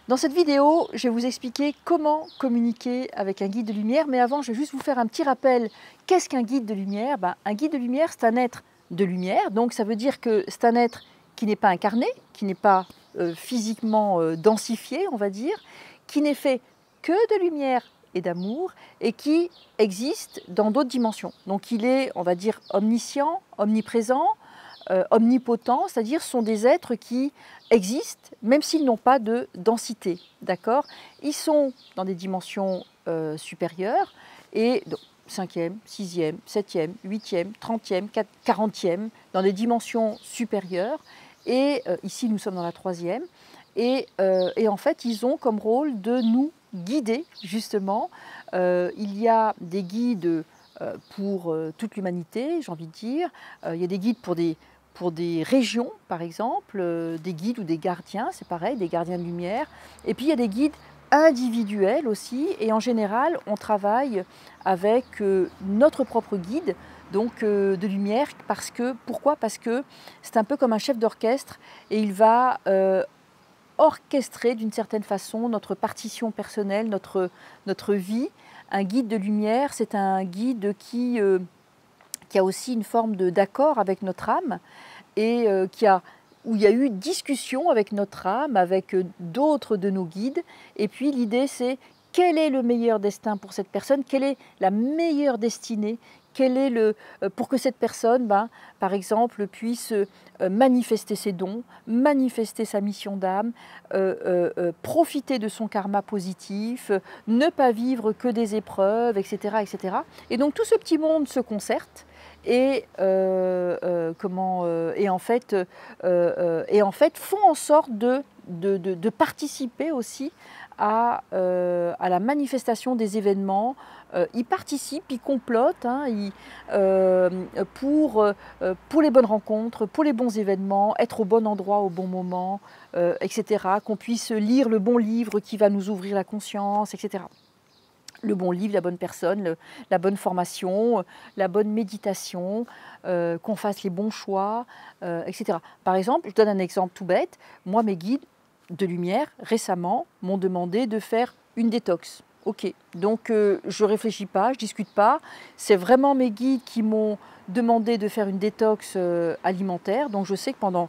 Dans cette vidéo, je vais vous expliquer comment communiquer avec un guide de lumière, mais avant, je vais juste vous faire un petit rappel. Qu'est-ce qu'un guide de lumière? Un guide de lumière, c'est un être de lumière, donc ça veut dire que c'est un être qui n'est pas incarné, qui n'est pas physiquement densifié, on va dire, qui n'est fait que de lumière et d'amour, et qui existe dans d'autres dimensions. Donc il est, on va dire, omniscient, omniprésent, omnipotent, c'est-à-dire sont des êtres qui existent, même s'ils n'ont pas de densité, d'accord? Ils sont dans des dimensions supérieures, et donc 5e, 6e, 7e, 8e, 30e, 40e, dans des dimensions supérieures, et ici nous sommes dans la 3e, et en fait ils ont comme rôle de nous guider justement. Il y a des guides pour toute l'humanité, j'ai envie de dire, il y a des guides pour des régions, par exemple, des guides ou des gardiens, c'est pareil, des gardiens de lumière. Et puis il y a des guides individuels aussi, et en général, on travaille avec notre propre guide, donc de lumière, pourquoi? Parce que c'est un peu comme un chef d'orchestre, et il va orchestrer d'une certaine façon notre partition personnelle, notre vie. Un guide de lumière, c'est un guide qui a aussi une forme d'accord avec notre âme, et où il y a eu discussion avec notre âme, avec d'autres de nos guides. Et puis l'idée, c'est quel est le meilleur destin pour cette personne, quelle est la meilleure destinée, pour que cette personne, par exemple, puisse manifester ses dons, manifester sa mission d'âme, profiter de son karma positif, ne pas vivre que des épreuves, etc., etc. Et donc tout ce petit monde se concerte. Et en fait font en sorte de participer aussi à la manifestation des événements. Ils participent, ils complotent pour les bonnes rencontres, pour les bons événements, être au bon endroit au bon moment, etc. Qu'on puisse lire le bon livre qui va nous ouvrir la conscience, etc. Le bon livre, la bonne personne, la bonne formation, la bonne méditation, qu'on fasse les bons choix, etc. Par exemple, je donne un exemple tout bête. Moi, mes guides de lumière, récemment, m'ont demandé de faire une détox. Ok, donc je ne réfléchis pas, je ne discute pas. C'est vraiment mes guides qui m'ont demandé de faire une détox alimentaire. Donc je sais que pendant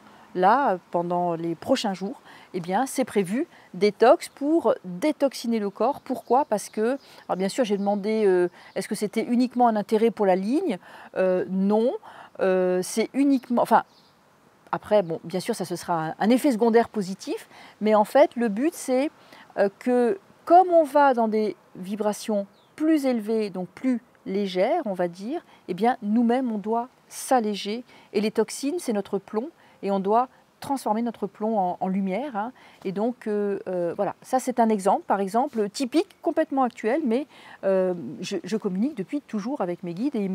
les prochains jours, eh bien, c'est prévu, détox pour détoxiner le corps. Pourquoi? Parce que, alors bien sûr, j'ai demandé, est-ce que c'était uniquement un intérêt pour la ligne? Non, c'est uniquement... Enfin, après, bon, bien sûr, ça ce sera un effet secondaire positif, mais en fait, le but, c'est que comme on va dans des vibrations plus élevées, donc plus légères, on va dire, eh bien, nous-mêmes, on doit s'alléger. Et les toxines, c'est notre plomb, et on doit transformer notre plomb en lumière. Et donc, voilà, ça c'est un exemple, par exemple, typique, complètement actuel, mais je communique depuis toujours avec mes guides, et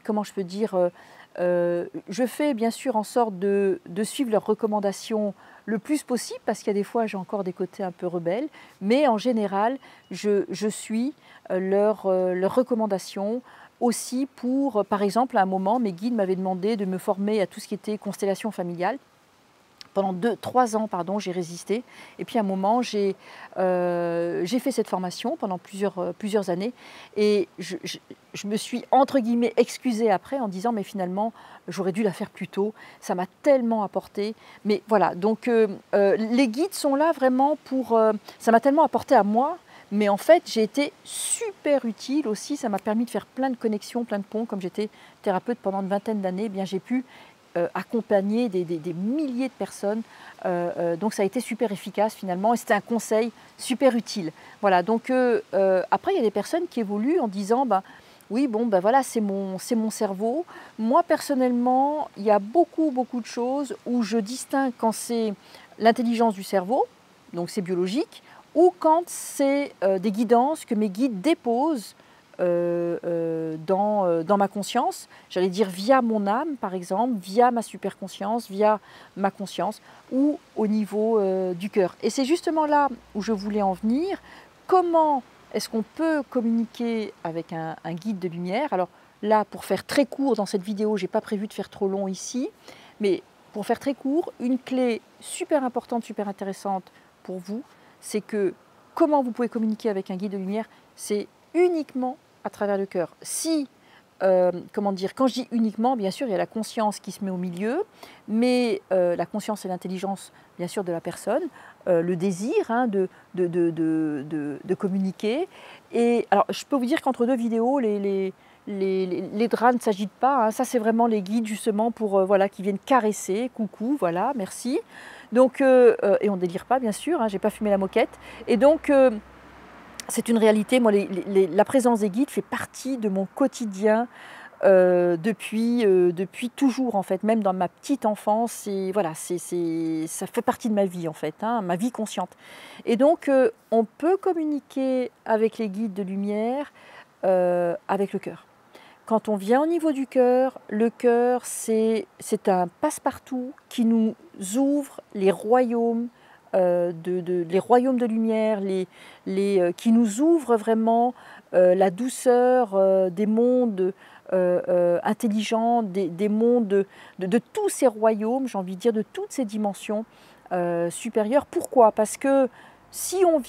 comment je peux dire, je fais bien sûr en sorte de suivre leurs recommandations le plus possible, parce qu'il y a des fois j'ai encore des côtés un peu rebelles, mais en général je suis leurs recommandations aussi pour, par exemple, à un moment, mes guides m'avaient demandé de me former à tout ce qui était constellation familiale. Pendant 3 ans, j'ai résisté. Et puis à un moment, j'ai fait cette formation pendant plusieurs années. Et je me suis, entre guillemets, excusée après en disant, mais finalement, j'aurais dû la faire plus tôt. Ça m'a tellement apporté. Mais voilà, donc les guides sont là vraiment pour... ça m'a tellement apporté à moi. Mais en fait, j'ai été super utile aussi. Ça m'a permis de faire plein de connexions, plein de ponts. Comme j'étais thérapeute pendant une vingtaine d'années, eh bien j'ai pu accompagner des milliers de personnes. Donc ça a été super efficace finalement, et c'était un conseil super utile. Voilà, donc après il y a des personnes qui évoluent en disant oui, bon, voilà, c'est mon cerveau. Moi personnellement, il y a beaucoup de choses où je distingue quand c'est l'intelligence du cerveau, donc c'est biologique, ou quand c'est des guidances que mes guides déposent dans ma conscience, j'allais dire via mon âme par exemple, via ma superconscience, via ma conscience, ou au niveau du cœur. Et c'est justement là où je voulais en venir. Comment est-ce qu'on peut communiquer avec un guide de lumière? Alors là, pour faire très court dans cette vidéo, je n'ai pas prévu de faire trop long ici, mais pour faire très court, une clé super importante, super intéressante pour vous, c'est que comment vous pouvez communiquer avec un guide de lumière, c'est uniquement à travers le cœur. Si, comment dire, quand je dis uniquement, bien sûr, il y a la conscience qui se met au milieu, mais la conscience et l'intelligence, bien sûr, de la personne, le désir hein, de communiquer. Et alors, je peux vous dire qu'entre deux vidéos, les draps ne s'agitent pas. Hein. Ça, c'est vraiment les guides, justement, pour, voilà, qui viennent caresser. Coucou, voilà, merci. Donc, et on ne délire pas, bien sûr, hein, je n'ai pas fumé la moquette. Et donc, c'est une réalité. Moi, la présence des guides fait partie de mon quotidien depuis toujours, en fait, même dans ma petite enfance. Et voilà, ça fait partie de ma vie, en fait, hein, ma vie consciente. Et donc, on peut communiquer avec les guides de lumière avec le cœur. Quand on vient au niveau du cœur, le cœur, c'est un passe-partout qui nous ouvre les royaumes, les royaumes de lumière, qui nous ouvre vraiment la douceur des mondes intelligents, des mondes de tous ces royaumes, j'ai envie de dire, de toutes ces dimensions supérieures. Pourquoi? Parce que si on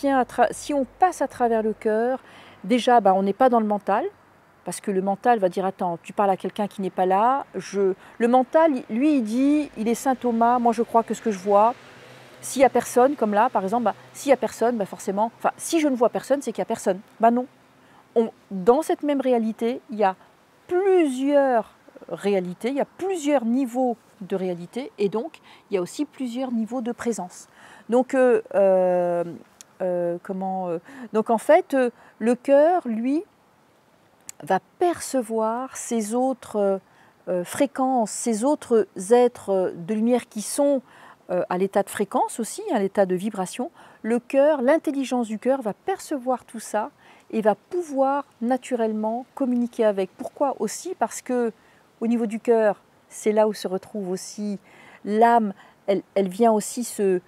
passe à travers le cœur, déjà, on n'est pas dans le mental. Parce que le mental va dire, attends, tu parles à quelqu'un qui n'est pas là. Le mental, lui, il dit, il est Saint Thomas, moi je crois que ce que je vois, s'il n'y a personne, comme là par exemple, s'il n'y a personne, forcément, enfin, si je ne vois personne, c'est qu'il n'y a personne. Non. Dans cette même réalité, il y a plusieurs réalités, il y a plusieurs niveaux de réalité, et donc il y a aussi plusieurs niveaux de présence. Donc, donc en fait, le cœur, lui, va percevoir ces autres fréquences, ces autres êtres de lumière qui sont à l'état de fréquence aussi, à l'état de vibration. Le cœur, l'intelligence du cœur va percevoir tout ça et va pouvoir naturellement communiquer avec. Pourquoi aussi? Parce que au niveau du cœur, c'est là où se retrouve aussi l'âme. Elle vient aussi se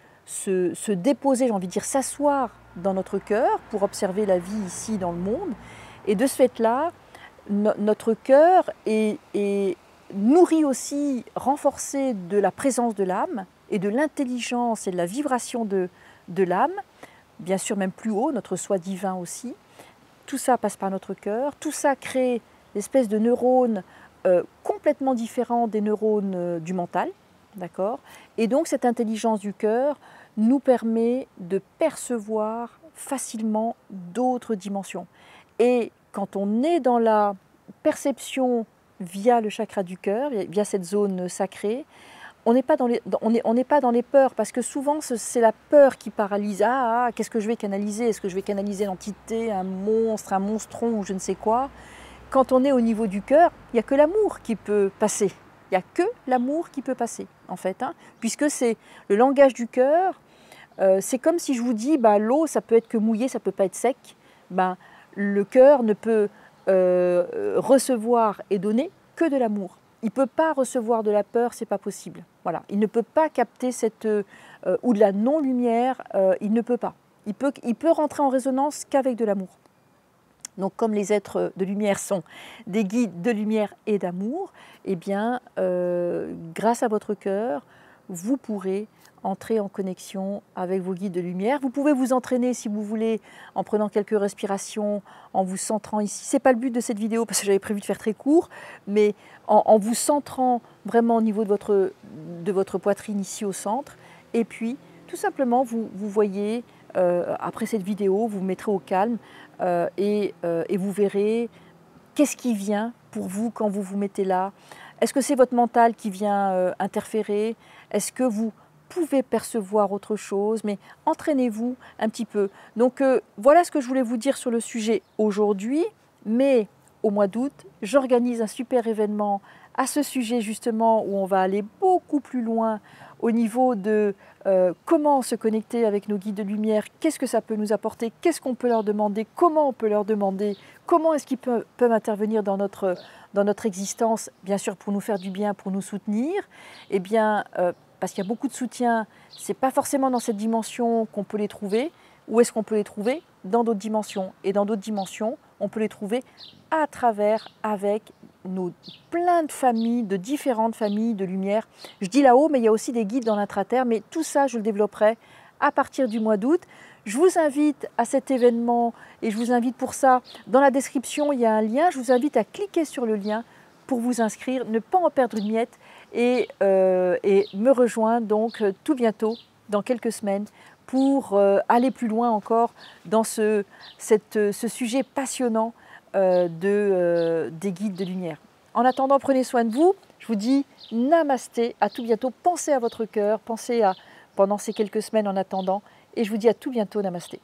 déposer, j'ai envie de dire, s'asseoir dans notre cœur pour observer la vie ici dans le monde. Et de ce fait-là, notre cœur est nourri aussi, renforcé de la présence de l'âme et de l'intelligence et de la vibration de l'âme, bien sûr même plus haut, notre soi divin aussi. Tout ça passe par notre cœur, tout ça crée une espèce de neurones complètement différents des neurones du mental, d'accord? Et donc cette intelligence du cœur nous permet de percevoir facilement d'autres dimensions. Et quand on est dans la perception via le chakra du cœur, via cette zone sacrée, on n'est pas dans les peurs, parce que souvent c'est la peur qui paralyse. Qu'est-ce que je vais canaliser? Est-ce que je vais canaliser l'entité, un monstre, un monstron ou je ne sais quoi? Quand on est au niveau du cœur, il n'y a que l'amour qui peut passer. Il n'y a que l'amour qui peut passer, en fait, hein, puisque c'est le langage du cœur. C'est comme si je vous dis, l'eau, ça peut être que mouillé, ça ne peut pas être sec. Le cœur ne peut recevoir et donner que de l'amour. Il ne peut pas recevoir de la peur, c'est pas possible. Voilà. Il ne peut pas capter ou de la non-lumière, il ne peut pas. Il peut rentrer en résonance qu'avec de l'amour. Donc comme les êtres de lumière sont des guides de lumière et d'amour, eh bien, grâce à votre cœur, vous pourrez entrer en connexion avec vos guides de lumière. Vous pouvez vous entraîner si vous voulez en prenant quelques respirations, en vous centrant ici. Ce n'est pas le but de cette vidéo parce que j'avais prévu de faire très court, mais en vous centrant vraiment au niveau de votre poitrine ici au centre. Et puis tout simplement vous voyez, après cette vidéo, vous vous mettrez au calme et vous verrez qu'est-ce qui vient pour vous quand vous vous mettez là. Est-ce que c'est votre mental qui vient interférer? Est-ce que vous pouvez percevoir autre chose? Mais entraînez-vous un petit peu. Donc voilà ce que je voulais vous dire sur le sujet aujourd'hui, mais au mois d'août, j'organise un super événement à ce sujet justement où on va aller beaucoup plus loin au niveau de comment se connecter avec nos guides de lumière, qu'est-ce que ça peut nous apporter, qu'est-ce qu'on peut leur demander, comment on peut leur demander, comment est-ce qu'ils peuvent intervenir dans notre existence, bien sûr pour nous faire du bien, pour nous soutenir, eh bien, parce qu'il y a beaucoup de soutien, ce n'est pas forcément dans cette dimension qu'on peut les trouver. Où est-ce qu'on peut les trouver? Dans d'autres dimensions. Et dans d'autres dimensions, on peut les trouver à travers, avec plein de familles, de différentes familles de lumière. Je dis là-haut, mais il y a aussi des guides dans l'intraterre, mais tout ça, je le développerai à partir du mois d'août. Je vous invite à cet événement et je vous invite pour ça, dans la description, il y a un lien. Je vous invite à cliquer sur le lien pour vous inscrire, ne pas en perdre une miette et me rejoindre donc tout bientôt, dans quelques semaines, pour aller plus loin encore dans ce sujet passionnant des guides de lumière. En attendant, prenez soin de vous. Je vous dis namasté, à tout bientôt. Pensez à votre cœur, pensez à pendant ces quelques semaines en attendant. Et je vous dis à tout bientôt, namasté.